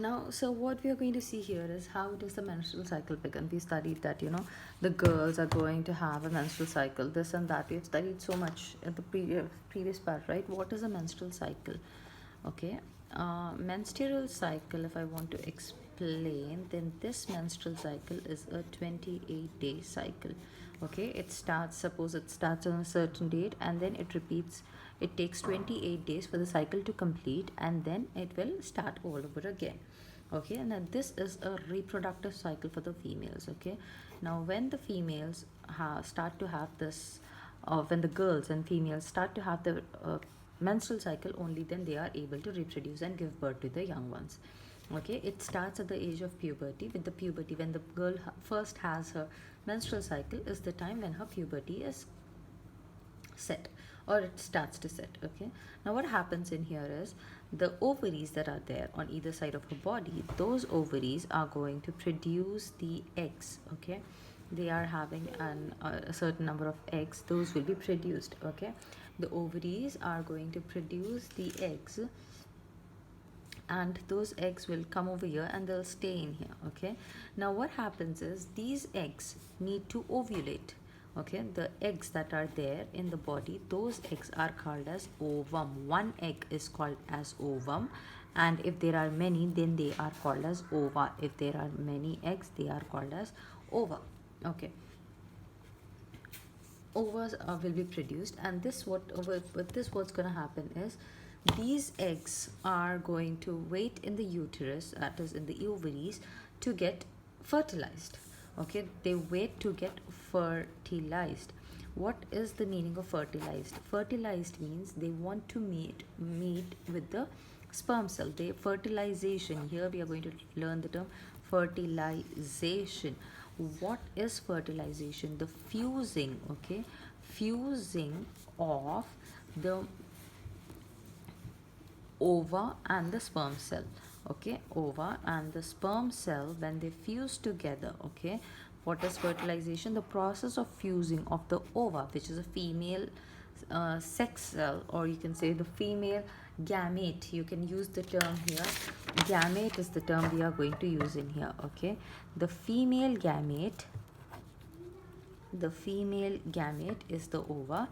Now, so what we are going to see here is how does the menstrual cycle begin. We studied that, the girls are going to have a menstrual cycle, this and that. We've studied so much in the previous part, right? What is a menstrual cycle? Okay. Menstrual cycle, if I want to explain, then this menstrual cycle is a 28-day cycle. Okay, suppose it starts on a certain date, and then it repeats. It takes 28 days for the cycle to complete, and then it will start all over again. Okay, and now this is a reproductive cycle for the females. Okay, now when the females start to have this, when the girls and females start to have the menstrual cycle, only then they are able to reproduce and give birth to the young ones. Okay, it starts at the age of puberty. With the puberty, when the girl first has her menstrual cycle, is the time when her puberty is set, or it starts to set. Okay, now what happens in here is the ovaries that are there on either side of her body, those ovaries are going to produce the eggs. Okay, they are having a certain number of eggs, those will be produced. Okay, the ovaries are going to produce the eggs, and those eggs will come over here and they'll stay in here. Okay, now what happens is these eggs need to ovulate. Okay, the eggs that are there in the body, those eggs are called as ovum. One egg is called as ovum, and if there are many, then they are called as ova. If there are many eggs, they are called as ova. Okay, ovaries will be produced, and this what's going to happen is these eggs are going to wait in the uterus, that is in the ovaries, to get fertilized. Okay, they wait to get fertilized. What is the meaning of fertilized? Fertilized means they want to meet with the sperm cell. They fertilization, here we are going to learn the term fertilization. What is fertilization? The fusing. Okay, fusing of the ova and the sperm cell. Okay, ova and the sperm cell, when they fuse together. Okay, what is fertilization? The process of fusing of the ova, which is a female sex cell, or you can say the female gamete. You can use the term here. Gamete is the term we are going to use in here. Okay, the female gamete, the female gamete is the ova,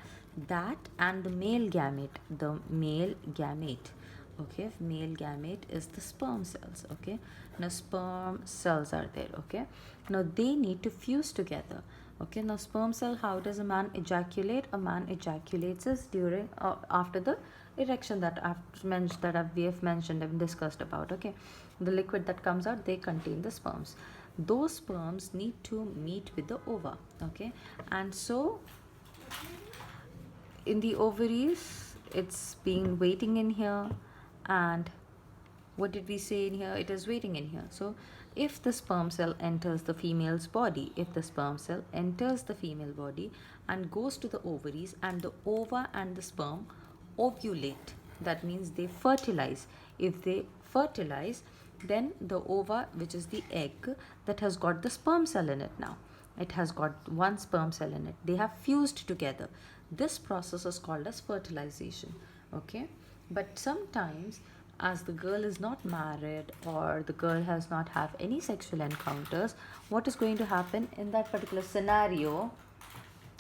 that, and the male gamete, the male gamete. Okay, male gamete is the sperm cells. Okay, now sperm cells are there. Okay, now they need to fuse together. Okay, now sperm cell, how does a man ejaculate? A man ejaculates is during after the erection that we have mentioned and discussed about. Okay, the liquid that comes out, they contain the sperms. Those sperms need to meet with the ova. Okay, and so in the ovaries, it's been waiting in here, and what did we say in here? It is waiting in here. So if the sperm cell enters the female's body, if the sperm cell enters the female body and goes to the ovaries, and the ova and the sperm ovulate, that means they fertilize. If they fertilize, then the ova, which is the egg that has got the sperm cell in it, now it has got one sperm cell in it, they have fused together. This process is called as fertilization. Okay, but sometimes, as the girl is not married, or the girl has not have any sexual encounters, what is going to happen in that particular scenario?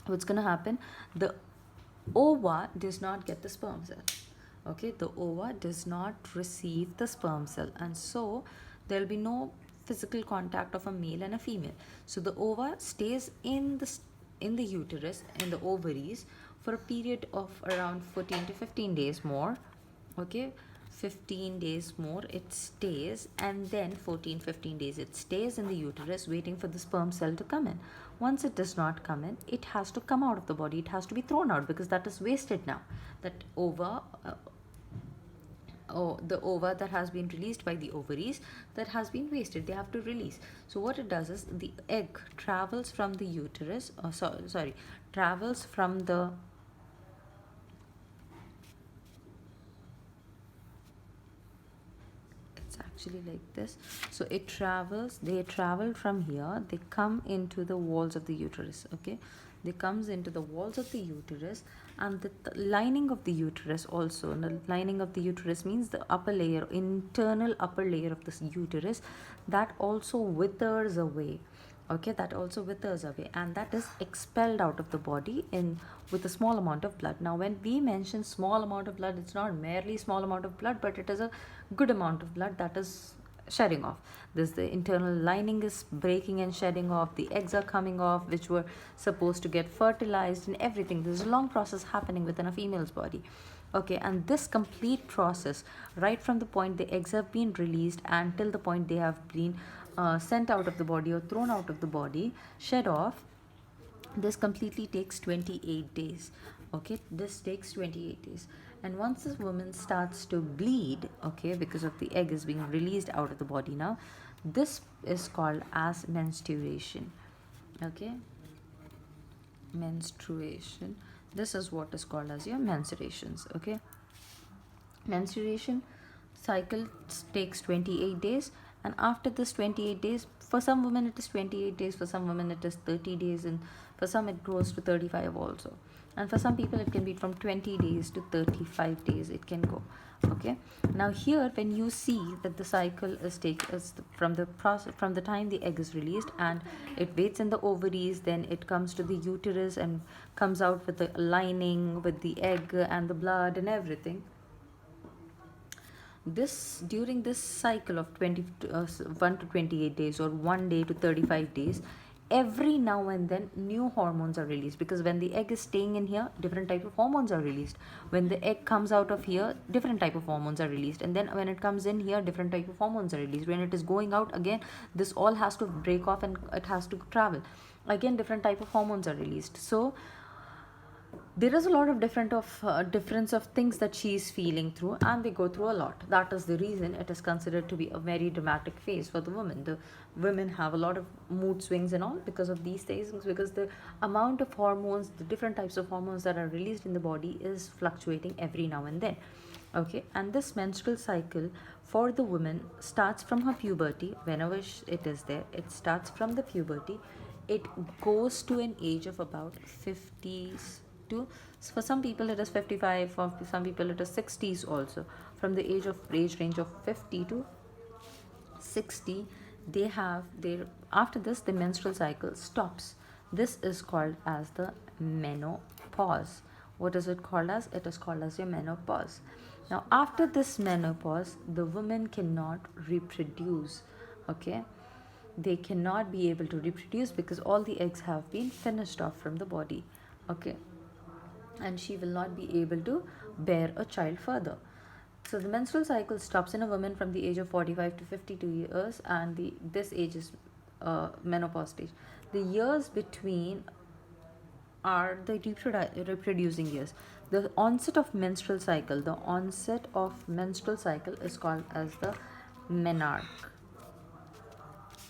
What's going to happen? The ova does not get the sperm cell. Okay, the ova does not receive the sperm cell, and so there will be no physical contact of a male and a female. So the ova stays in the uterus, in the ovaries, for a period of around 14 to 15 days more. Okay, 15 days more it stays, and then 14-15 days it stays in the uterus waiting for the sperm cell to come in. Once it does not come in, it has to come out of the body. It has to be thrown out, because that is wasted now. That ova the ova that has been released by the ovaries, that has been wasted, they have to release. So what it does is the egg travels from the uterus, travels from the actually like this. So they travel from here, they come into the walls of the uterus. Okay, they comes into the walls of the uterus, and the lining of the uterus also. And the lining of the uterus means the upper layer, internal upper layer of the uterus, that also withers away. Okay, that also withers away, and that is expelled out of the body in with a small amount of blood. Now when we mention small amount of blood, it's not merely small amount of blood, but it is a good amount of blood that is shedding off. This, the internal lining is breaking and shedding off, the eggs are coming off which were supposed to get fertilized, and everything. There's a long process happening within a female's body. Okay, and this complete process, right from the point the eggs have been released until the point they have been sent out of the body or thrown out of the body, shed off, this completely takes 28 days. Okay, this takes 28 days. And once this woman starts to bleed, okay, because of the egg is being released out of the body now, this is called as menstruation. Okay, menstruation, this is what is called as your menstruations. Okay, menstruation cycle takes 28 days, and after this 28 days, for some women it is 28 days, for some women it is 30 days, and for some it grows to 35 also, and for some people it can be from 20 days to 35 days it can go. Okay, now here when you see that the cycle is from the process, from the time the egg is released and it waits in the ovaries, then it comes to the uterus and comes out with the lining, with the egg and the blood and everything. This, during this cycle of 1 to 28 days or 1 day to 35 days, every now and then new hormones are released, because when the egg is staying in here, different type of hormones are released. When the egg comes out of here, different type of hormones are released, and then when it comes in here, different type of hormones are released. When it is going out again, this all has to break off and it has to travel again, different type of hormones are released. So there is a lot of difference of things that she is feeling through, and they go through a lot. That is the reason it is considered to be a very dramatic phase for the women. The women have a lot of mood swings and all because of these things, because the amount of hormones, the different types of hormones that are released in the body is fluctuating every now and then. Okay, and this menstrual cycle for the woman starts from her puberty. Whenever it is there, it starts from the puberty, it goes to an age of about 50s to, for some people it is 55, for some people it is 60s also. From the age range of 50 to 60, they have their, after this the menstrual cycle stops. This is called as the menopause. What is it called as? It is called as your menopause. Now after this menopause, the woman cannot reproduce. Okay, they cannot be able to reproduce because all the eggs have been finished off from the body. Okay, and she will not be able to bear a child further. So the menstrual cycle stops in a woman from the age of 45 to 52 years, and this age is menopause stage. The years between are the reproducing years. The onset of menstrual cycle, is called as the menarche.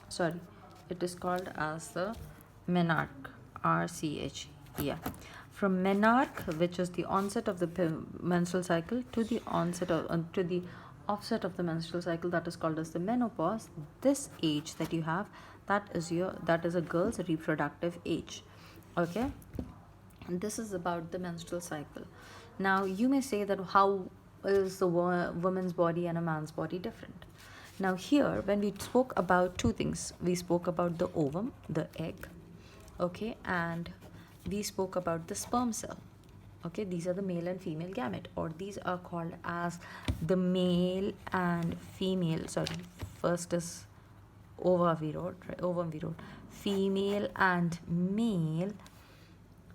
Sorry, it is called as the menarche, RCH. Yeah, from menarche, which is the onset of the menstrual cycle, to the onset of to the offset of the menstrual cycle, that is called as the menopause. This age that you have, that is a girl's reproductive age. Okay, and this is about the menstrual cycle. Now you may say that how is the woman's body and a man's body different? Now here, when we spoke about two things, we spoke about the ovum, the egg, okay, and we spoke about the sperm cell. Okay, these are the male and female gamete, or these are called as the male and female. Sorry, first is ovum we wrote, female and male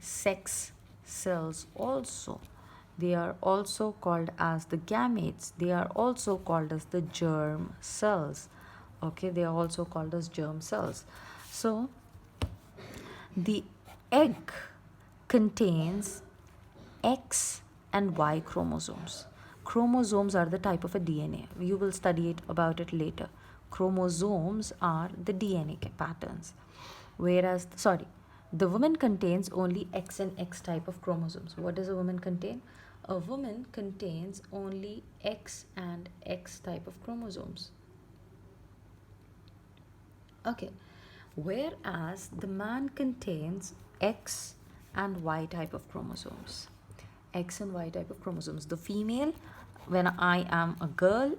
sex cells also. They are also called as the gametes. They are also called as the germ cells. Okay, they are also called as germ cells. So the egg contains X and Y chromosomes. Chromosomes are the type of a DNA. You will study about it later. Chromosomes are the DNA patterns. Whereas, the woman contains only X and X type of chromosomes. What does a woman contain? A woman contains only X and X type of chromosomes. Okay. Whereas the man contains X and Y type of chromosomes. X and Y type of chromosomes. The female, when I am a girl,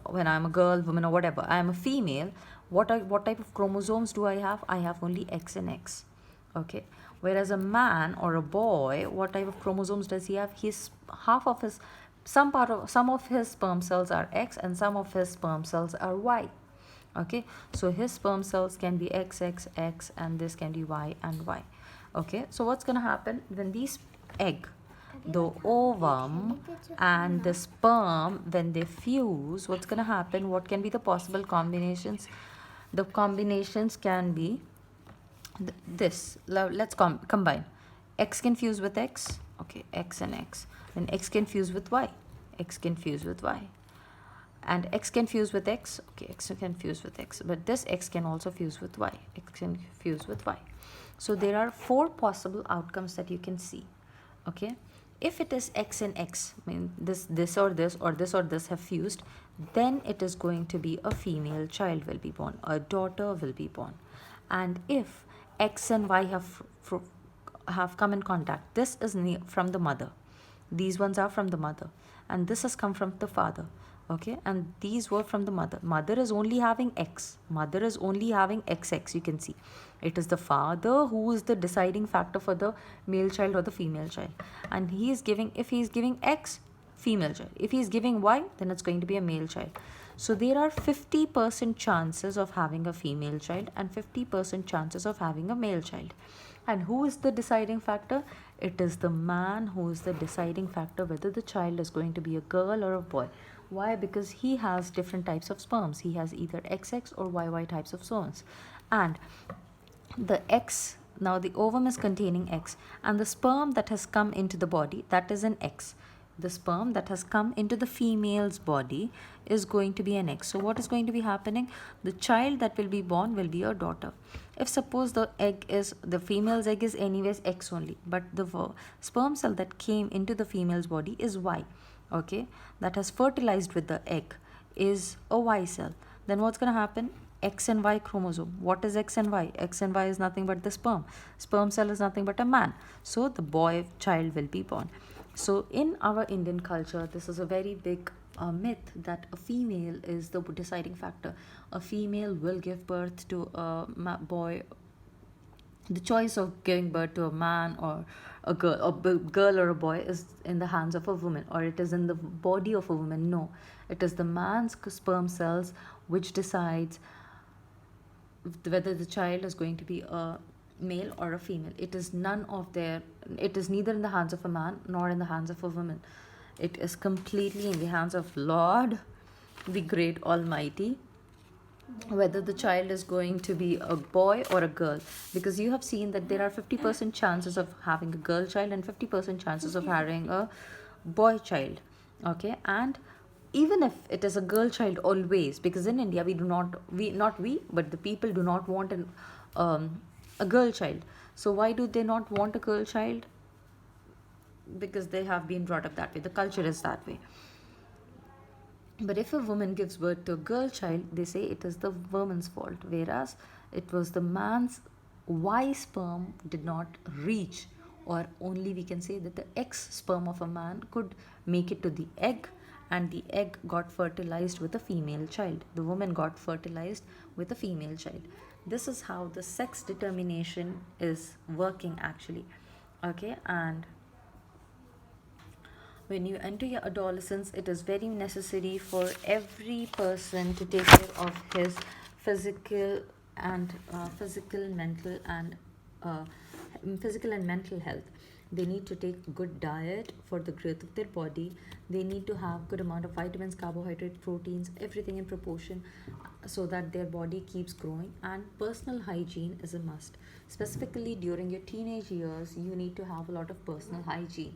when I'm a girl, woman, or whatever, I am a female. What type of chromosomes do I have? I have only X and X. Okay. Whereas a man or a boy, what type of chromosomes does he have? Some of his sperm cells are X and some of his sperm cells are Y. Okay, so his sperm cells can be XXX and this can be Y and Y. Okay, so what's gonna happen when these egg, the ovum and the sperm, when they fuse, what's gonna happen? What can be the possible combinations? The combinations can be this. Let's combine. X can fuse with X. Okay, X and X. Then X can fuse with Y. X can fuse with Y. And X can fuse with X. Okay, X can fuse with X. But this X can also fuse with Y. X can fuse with Y. So there are 4 possible outcomes that you can see. Okay, if it is X and X, I mean this or this or this or this have fused, then it is going to be a female child will be born, a daughter will be born. And if X and Y have come in contact, this is from the mother, these ones are from the mother, and this has come from the father. Okay, and these were from the mother is only having X, mother is only having XX. You can see it is the father who is the deciding factor for the male child or the female child, and he is giving, if he is giving X, female child, if he is giving Y, then it's going to be a male child. So there are 50% chances of having a female child and 50% chances of having a male child. And who is the deciding factor? It is the man who is the deciding factor whether the child is going to be a girl or a boy. Why? Because he has different types of sperms. He has either XX or YY types of sperms. And the X, now the ovum is containing X, and the sperm that has come into the body, that is an X. The sperm that has come into the female's body is going to be an X. So what is going to be happening? The child that will be born will be a daughter. If suppose the female's egg is anyways X only, but the sperm cell that came into the female's body is Y. Okay, that has fertilized with the egg is a Y cell. Then what's going to happen? X and Y chromosome. What is X and Y? X and Y is nothing but the sperm. Sperm cell is nothing but a man. So the boy child will be born. So in our Indian culture, this is a very big myth that a female is the deciding factor. A female will give birth to a boy. The choice of giving birth to a man or a girl or a boy is in the hands of a woman, or it is in the body of a woman. No, it is the man's sperm cells which decides whether the child is going to be a male or a female. It is neither in the hands of a man nor in the hands of a woman. It is completely in the hands of Lord, the great Almighty, whether the child is going to be a boy or a girl, because you have seen that there are 50% chances of having a girl child and 50% chances of having a boy child. Okay, and even if it is a girl child always, because in India but the people do not want a girl child. So why do they not want a girl child? Because they have been brought up that way, the culture is that way. But if a woman gives birth to a girl child, they say it is the woman's fault, whereas it was the man's Y sperm did not reach, or only we can say that the X sperm of a man could make it to the egg, and the egg got fertilized with a female child. The woman got fertilized with a female child. This is how the sex determination is working actually. Okay, and when you enter your adolescence, it is very necessary for every person to take care of his physical and physical and mental health. They need to take good diet for the growth of their body. They need to have good amount of vitamins, carbohydrate, proteins, everything in proportion, so that their body keeps growing. And personal hygiene is a must. Specifically during your teenage years, you need to have a lot of personal hygiene,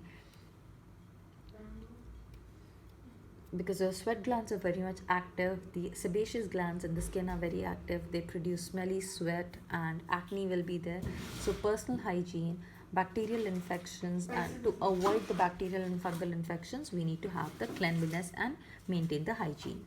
because your sweat glands are very much active. The sebaceous glands in the skin are very active. They produce smelly sweat, and acne will be there. So personal hygiene, bacterial infections, and to avoid the bacterial and fungal infections, we need to have the cleanliness and maintain the hygiene.